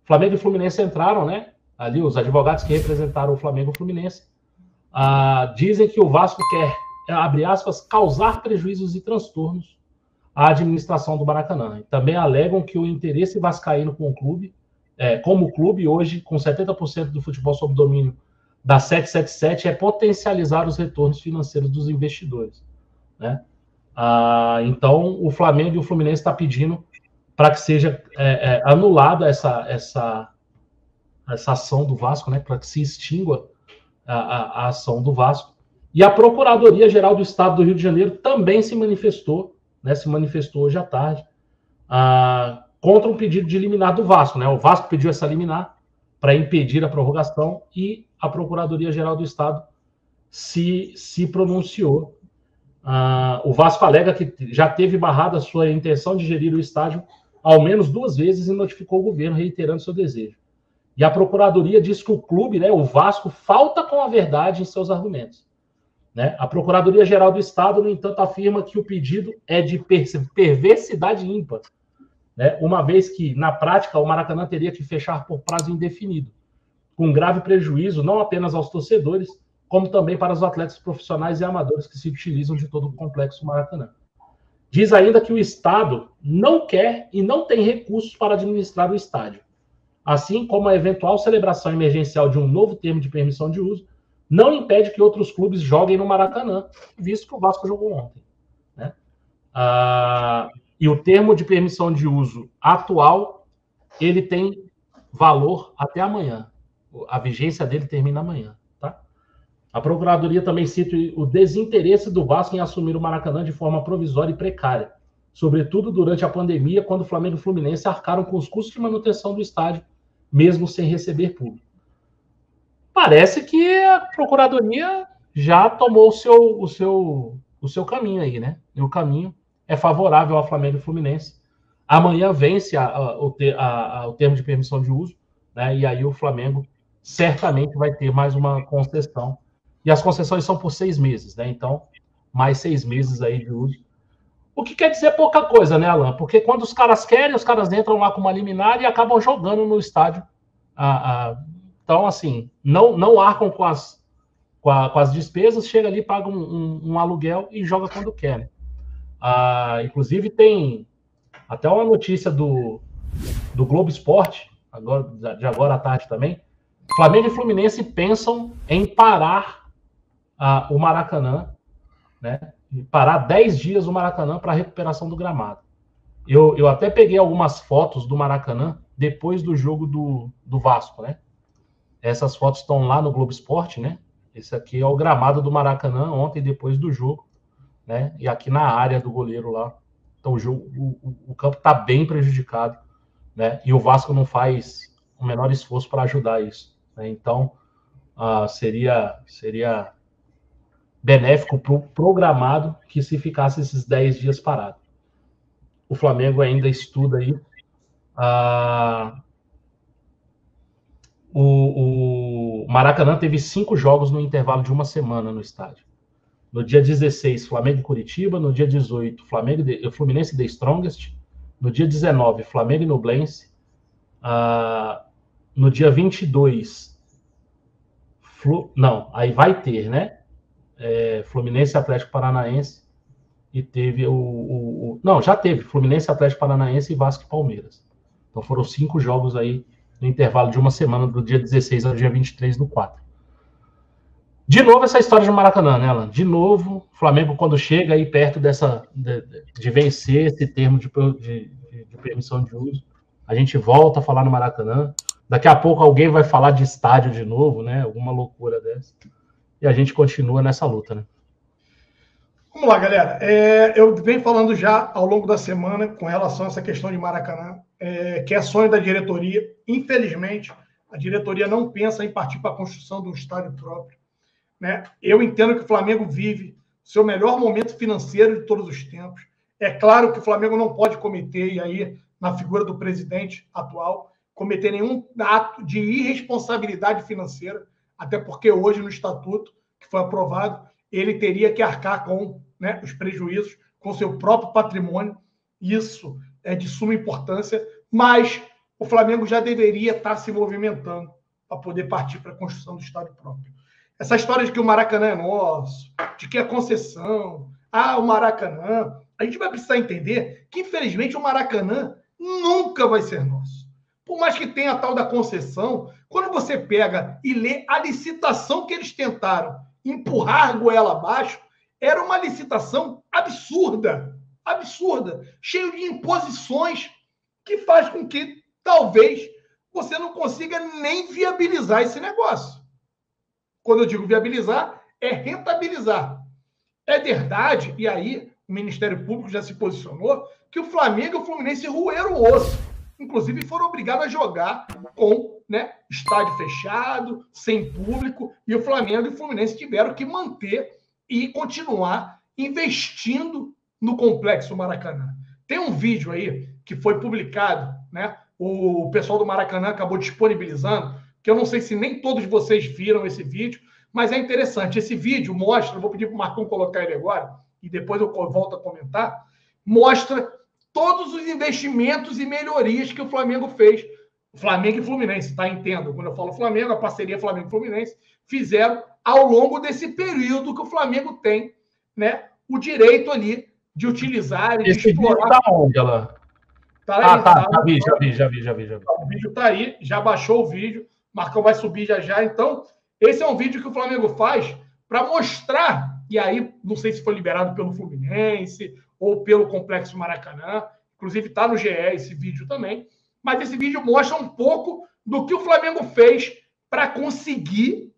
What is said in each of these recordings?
Flamengo e Fluminense entraram, né? Ali, os advogados que representaram o Flamengo e o Fluminense dizem que o Vasco quer, abre aspas, causar prejuízos e transtornos à administração do Maracanã. Também alegam que o interesse vascaíno com o clube, como clube, hoje, com 70% do futebol sob domínio da 777, é potencializar os retornos financeiros dos investidores, né? Então, o Flamengo e o Fluminense estão pedindo para que seja anulada essa ação do Vasco, né? Para que se extingua a ação do Vasco. E a Procuradoria-Geral do Estado do Rio de Janeiro também se manifestou, né? Se manifestou hoje à tarde, contra um pedido de liminar do Vasco, né? O Vasco pediu essa liminar para impedir a prorrogação e a Procuradoria-Geral do Estado se pronunciou. O Vasco alega que já teve barrada a sua intenção de gerir o estádio ao menos 2 vezes e notificou o governo reiterando seu desejo. E a Procuradoria diz que o clube, né, o Vasco, falta com a verdade em seus argumentos, né? A Procuradoria-Geral do Estado, no entanto, afirma que o pedido é de perversidade ímpar, né? Uma vez que, na prática, o Maracanã teria que fechar por prazo indefinido, com grave prejuízo não apenas aos torcedores, como também para os atletas profissionais e amadores que se utilizam de todo o complexo Maracanã. Diz ainda que o Estado não quer e não tem recursos para administrar o estádio, assim como a eventual celebração emergencial de um novo termo de permissão de uso não impede que outros clubes joguem no Maracanã, visto que o Vasco jogou ontem, né? E o termo de permissão de uso atual, ele tem valor até amanhã. A vigência dele termina amanhã, tá? A Procuradoria também cita o desinteresse do Vasco em assumir o Maracanã de forma provisória e precária, sobretudo durante a pandemia, quando o Flamengo e o Fluminense arcaram com os custos de manutenção do estádio, mesmo sem receber público. Parece que a Procuradoria já tomou o seu caminho aí, né? E o caminho é favorável ao Flamengo e Fluminense. Amanhã vence o termo de permissão de uso, né? E aí o Flamengo certamente vai ter mais uma concessão. E as concessões são por 6 meses, né? Então, mais 6 meses aí de uso. O que quer dizer pouca coisa, né, Alan? Porque quando os caras querem, os caras entram lá com uma liminar e acabam jogando no estádio. Então, assim, não arcam com as despesas, chega ali, paga um aluguel e joga quando quer, né? Inclusive, tem até uma notícia do Globo Esporte, de agora à tarde também. Flamengo e Fluminense pensam em parar o Maracanã, né? Parar 10 dias o Maracanã para a recuperação do gramado. Eu até peguei algumas fotos do Maracanã depois do jogo do Vasco, né? Essas fotos estão lá no Globo Esporte, né? Esse aqui é o gramado do Maracanã ontem, depois do jogo, né? E aqui na área do goleiro lá. Então o campo está bem prejudicado, né? E o Vasco não faz o menor esforço para ajudar isso, né? Então, seria benéfico para o programado que se ficasse esses 10 dias parado. O Flamengo ainda estuda aí. O Maracanã teve 5 jogos no intervalo de uma semana no estádio. No dia 16, Flamengo e Curitiba. No dia 18, Fluminense e The Strongest. No dia 19, Flamengo e Nublense. No dia 22, aí vai ter, né? Fluminense e Atlético Paranaense. E teve já teve Fluminense, Atlético Paranaense e Vasco e Palmeiras. Então foram 5 jogos aí no intervalo de uma semana, do dia 16 ao dia 23 do 4. De novo essa história de Maracanã, né, Alan? De novo, o Flamengo, quando chega aí perto de vencer esse termo de permissão de uso, a gente volta a falar no Maracanã. Daqui a pouco alguém vai falar de estádio de novo, né? Alguma loucura dessa. E a gente continua nessa luta, né? Vamos lá, galera. Eu venho falando já ao longo da semana com relação a essa questão de Maracanã, que é sonho da diretoria. Infelizmente, a diretoria não pensa em partir para a construção de um estádio próprio, né? Eu entendo que o Flamengo vive seu melhor momento financeiro de todos os tempos. É claro que o Flamengo não pode cometer, e aí, na figura do presidente atual, cometer nenhum ato de irresponsabilidade financeira, até porque hoje, no estatuto que foi aprovado, ele teria que arcar com, né, os prejuízos, com seu próprio patrimônio. Isso é de suma importância, mas o Flamengo já deveria estar se movimentando para poder partir para a construção do estádio próprio. Essa história de que o Maracanã é nosso, de que é concessão, o Maracanã, a gente vai precisar entender que, infelizmente, o Maracanã nunca vai ser nosso. Por mais que tenha a tal da concessão, quando você pega e lê a licitação que eles tentaram empurrar a goela abaixo, era uma licitação absurda, cheio de imposições que faz com que, talvez, você não consiga nem viabilizar esse negócio. Quando eu digo viabilizar, é rentabilizar. É verdade, e aí o Ministério Público já se posicionou, que o Flamengo e o Fluminense roeram o osso. Inclusive, foram obrigados a jogar com estádio fechado, sem público, e o Flamengo e o Fluminense tiveram que manter e continuar investindo no Complexo Maracanã. Tem um vídeo aí que foi publicado, o pessoal do Maracanã acabou disponibilizando, que eu não sei se nem todos vocês viram esse vídeo, mas é interessante. Esse vídeo mostra, eu vou pedir para o Marcão colocar ele agora, e depois eu volto a comentar, mostra todos os investimentos e melhorias que o Flamengo fez. Flamengo e Fluminense, tá? Entendo. Quando eu falo Flamengo, a parceria Flamengo e Fluminense fizeram ao longo desse período que o Flamengo tem, o direito ali de utilizar e de explorar. Tá onde ela? Já vi. O vídeo tá aí, já baixou o vídeo, Marcão vai subir já. Então, esse é um vídeo que o Flamengo faz para mostrar, e aí não sei se foi liberado pelo Fluminense ou pelo Complexo Maracanã, inclusive está no GE esse vídeo também, mas esse vídeo mostra um pouco do que o Flamengo fez para conseguir,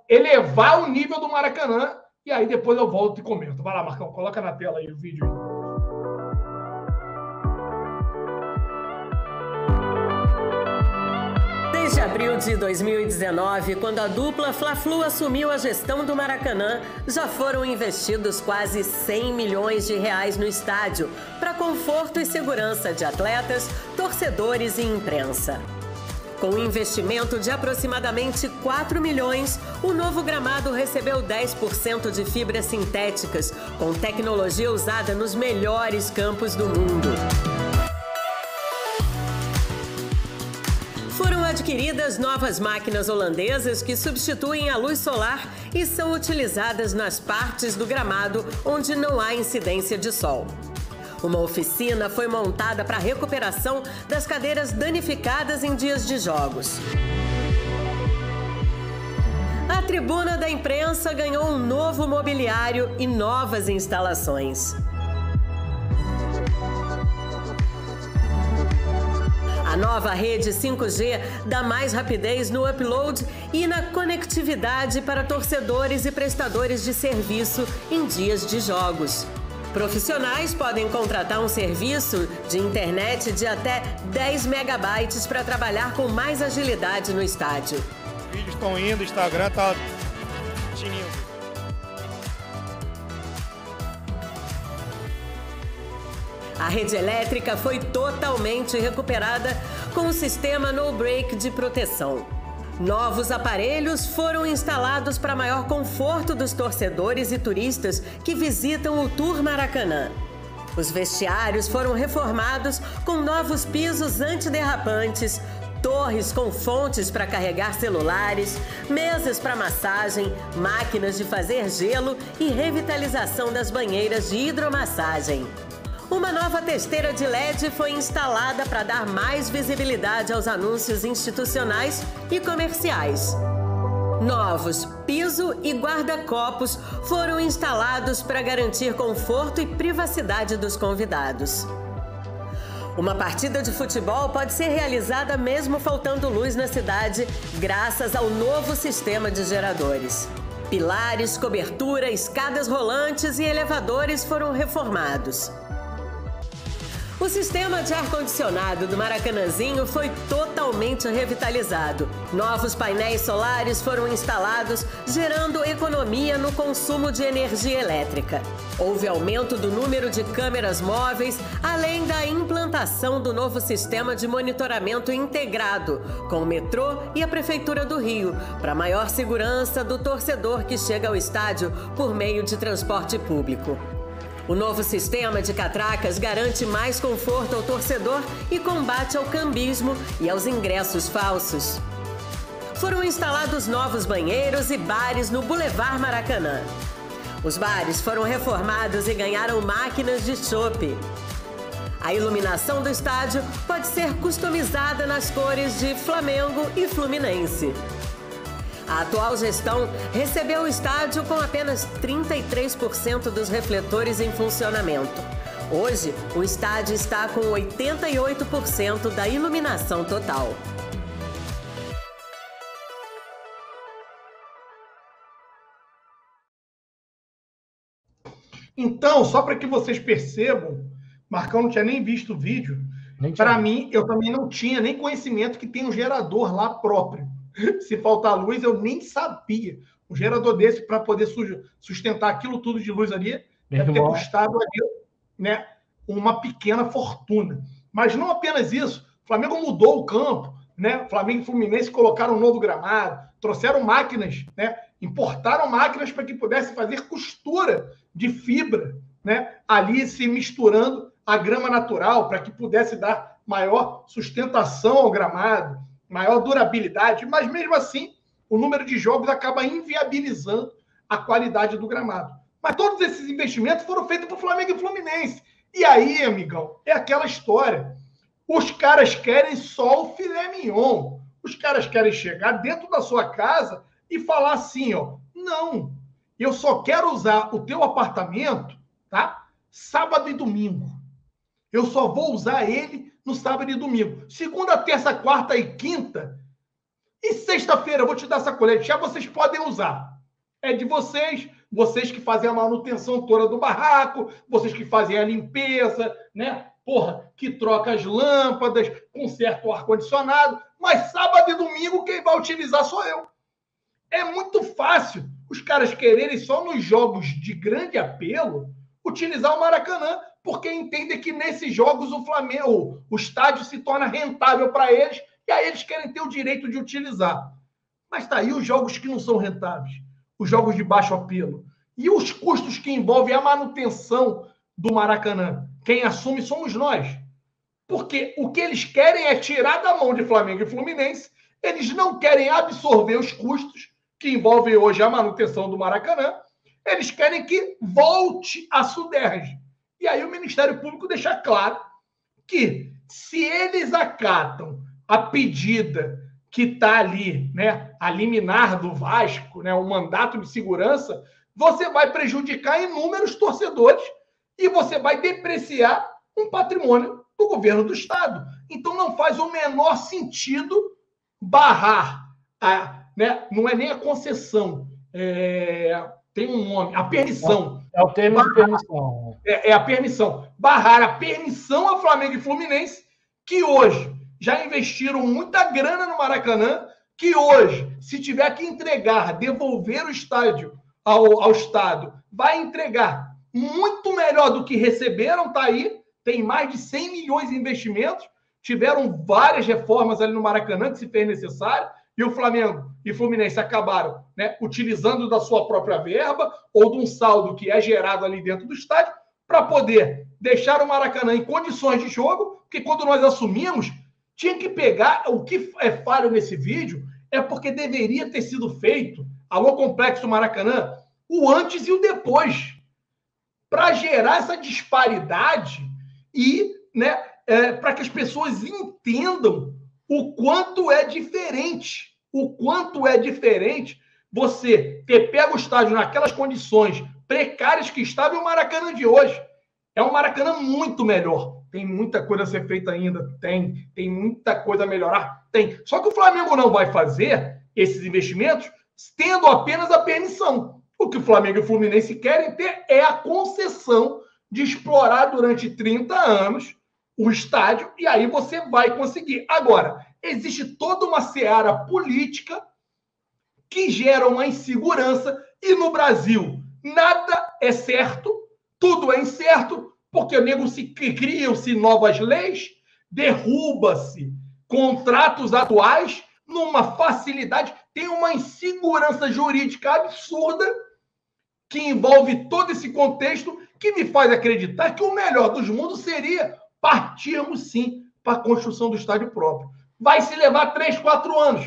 elevar o nível do Maracanã, e aí depois eu volto e comento. Vai lá, Marcão, coloca na tela aí o vídeo aí. Desde abril de 2019, quando a dupla Fla-Flu assumiu a gestão do Maracanã, já foram investidos quase 100 milhões de reais no estádio, para conforto e segurança de atletas, torcedores e imprensa. Com um investimento de aproximadamente 4 milhões, o novo gramado recebeu 10% de fibras sintéticas, com tecnologia usada nos melhores campos do mundo. Foram adquiridas novas máquinas holandesas que substituem a luz solar e são utilizadas nas partes do gramado onde não há incidência de sol. Uma oficina foi montada para a recuperação das cadeiras danificadas em dias de jogos. A tribuna da imprensa ganhou um novo mobiliário e novas instalações. A nova rede 5G dá mais rapidez no upload e na conectividade para torcedores e prestadores de serviço em dias de jogos. Profissionais podem contratar um serviço de internet de até 10 megabytes para trabalhar com mais agilidade no estádio. Os vídeos estão indo, o Instagram está tinindo. A rede elétrica foi totalmente recuperada com o sistema no-break de proteção. Novos aparelhos foram instalados para maior conforto dos torcedores e turistas que visitam o Tour Maracanã. Os vestiários foram reformados com novos pisos antiderrapantes, torres com fontes para carregar celulares, mesas para massagem, máquinas de fazer gelo e revitalização das banheiras de hidromassagem. Uma nova testeira de LED foi instalada para dar mais visibilidade aos anúncios institucionais e comerciais. Novos piso e guarda-copos foram instalados para garantir conforto e privacidade dos convidados. Uma partida de futebol pode ser realizada mesmo faltando luz na cidade, graças ao novo sistema de geradores. Pilares, cobertura, escadas rolantes e elevadores foram reformados. O sistema de ar-condicionado do Maracanãzinho foi totalmente revitalizado. Novos painéis solares foram instalados, gerando economia no consumo de energia elétrica. Houve aumento do número de câmeras móveis, além da implantação do novo sistema de monitoramento integrado, com o metrô e a Prefeitura do Rio, para maior segurança do torcedor que chega ao estádio por meio de transporte público. O novo sistema de catracas garante mais conforto ao torcedor e combate ao cambismo e aos ingressos falsos. Foram instalados novos banheiros e bares no Boulevard Maracanã. Os bares foram reformados e ganharam máquinas de chopp. A iluminação do estádio pode ser customizada nas cores de Flamengo e Fluminense. A atual gestão recebeu o estádio com apenas 33% dos refletores em funcionamento. Hoje, o estádio está com 88% da iluminação total. Então, só para que vocês percebam, Marcão não tinha nem visto o vídeo. Para mim, eu também não tinha nem conhecimento que tem um gerador lá próprio. Se faltar luz, eu nem sabia. Um gerador desse, para poder sustentar aquilo tudo de luz ali, deve ter custado ali, né, uma pequena fortuna. Mas não apenas isso. O Flamengo mudou o campo, né? Flamengo e Fluminense colocaram um novo gramado, trouxeram máquinas, né? Importaram máquinas para que pudesse fazer costura de fibra, né? Ali se misturando a grama natural, para que pudesse dar maior sustentação ao gramado, maior durabilidade, mas mesmo assim o número de jogos acaba inviabilizando a qualidade do gramado. Mas todos esses investimentos foram feitos por Flamengo e Fluminense. E aí, amigão, é aquela história. Os caras querem só o filé mignon. Os caras querem chegar dentro da sua casa e falar assim, ó, não, eu só quero usar o teu apartamento, tá? Sábado e domingo. Eu só vou usar ele no sábado e domingo. Segunda, terça, quarta e quinta. E sexta-feira eu vou te dar essa colete. Já vocês podem usar. É de vocês. Vocês que fazem a manutenção toda do barraco. Vocês que fazem a limpeza, né? Porra, que troca as lâmpadas, conserta o ar-condicionado. Mas sábado e domingo quem vai utilizar sou eu. É muito fácil os caras quererem só nos jogos de grande apelo utilizar o Maracanã, porque entendem que nesses jogos o Flamengo, o estádio se torna rentável para eles, e aí eles querem ter o direito de utilizar. Mas tá aí os jogos que não são rentáveis, os jogos de baixo apelo, e os custos que envolvem a manutenção do Maracanã. Quem assume somos nós. Porque o que eles querem é tirar da mão de Flamengo e Fluminense, eles não querem absorver os custos que envolvem hoje a manutenção do Maracanã, eles querem que volte a Suderj. E aí o Ministério Público deixa claro que se eles acatam a pedida que está ali, né, a liminar do Vasco, né, o mandato de segurança, você vai prejudicar inúmeros torcedores e você vai depreciar um patrimônio do governo do Estado. Então não faz o menor sentido barrar, né, não é nem a concessão, tem um nome, a permissão. É o termo de permissão. É a permissão. Barrar a permissão a Flamengo e Fluminense, que hoje já investiram muita grana no Maracanã, que hoje, se tiver que entregar, devolver o estádio ao Estado, vai entregar muito melhor do que receberam, tá aí, tem mais de 100 milhões de investimentos, tiveram várias reformas ali no Maracanã que se fez necessário, e o Flamengo e o Fluminense acabaram, né, utilizando da sua própria verba ou de um saldo que é gerado ali dentro do estádio para poder deixar o Maracanã em condições de jogo, porque quando nós assumimos, tinha que pegar, o que é falho nesse vídeo é porque deveria ter sido feito, alô Complexo Maracanã, o antes e o depois, para gerar essa disparidade e, né, para que as pessoas entendam o quanto é diferente você ter pego o estádio naquelas condições precárias que estava e o Maracanã de hoje. É um Maracanã muito melhor. Tem muita coisa a ser feita ainda. Tem muita coisa a melhorar. Tem. Só que o Flamengo não vai fazer esses investimentos tendo apenas a permissão. O que o Flamengo e o Fluminense querem ter é a concessão de explorar durante 30 anos o estádio, e aí você vai conseguir. Agora, existe toda uma seara política que gera uma insegurança, e no Brasil nada é certo, tudo é incerto, porque criam-se novas leis, derruba-se contratos atuais numa facilidade, tem uma insegurança jurídica absurda que envolve todo esse contexto, que me faz acreditar que o melhor dos mundos seria partirmos, sim, para a construção do estádio próprio. Vai se levar 3, 4 anos.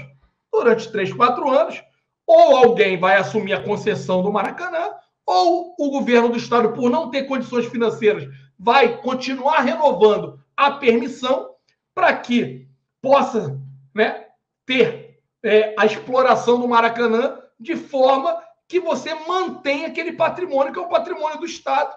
Durante 3, 4 anos, ou alguém vai assumir a concessão do Maracanã, ou o governo do estado, por não ter condições financeiras, vai continuar renovando a permissão para que possa, né, ter a exploração do Maracanã de forma que você mantenha aquele patrimônio, que é o patrimônio do estado,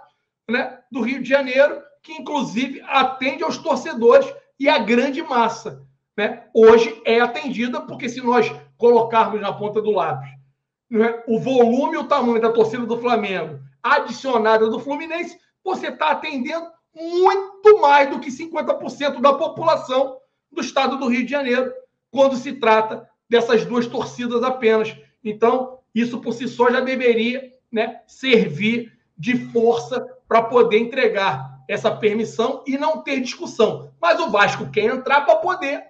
né, do Rio de Janeiro, que inclusive atende aos torcedores e à grande massa, né? Hoje é atendida, porque se nós colocarmos na ponta do lápis, né, o volume e o tamanho da torcida do Flamengo adicionada do Fluminense, você está atendendo muito mais do que 50% da população do estado do Rio de Janeiro, quando se trata dessas duas torcidas apenas. Então, isso por si só já deveria, né, servir de força para poder entregar essa permissão e não ter discussão. Mas o Vasco quer entrar para poder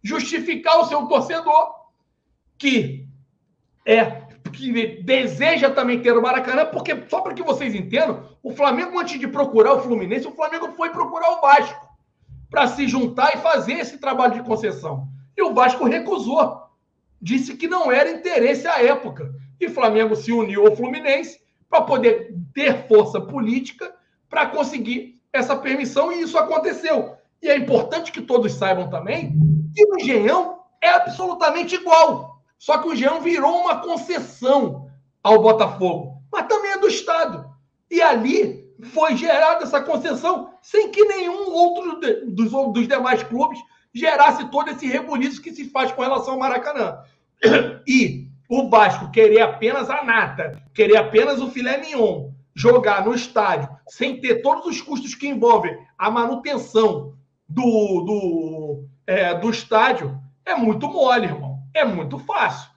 justificar o seu torcedor que deseja também ter o Maracanã, porque, só para que vocês entendam, o Flamengo, antes de procurar o Fluminense, o Flamengo foi procurar o Vasco para se juntar e fazer esse trabalho de concessão. E o Vasco recusou. Disse que não era interesse à época. E o Flamengo se uniu ao Fluminense para poder ter força política para conseguir essa permissão, e isso aconteceu. E é importante que todos saibam também que o Engenhão é absolutamente igual. Só que o Engenhão virou uma concessão ao Botafogo, mas também é do Estado. E ali foi gerada essa concessão sem que nenhum outro dos demais clubes gerasse todo esse rebuliço que se faz com relação ao Maracanã. E o Vasco querer apenas a nata, querer apenas o filé mignon, jogar no estádio, sem ter todos os custos que envolvem a manutenção do estádio, é muito mole, irmão. É muito fácil.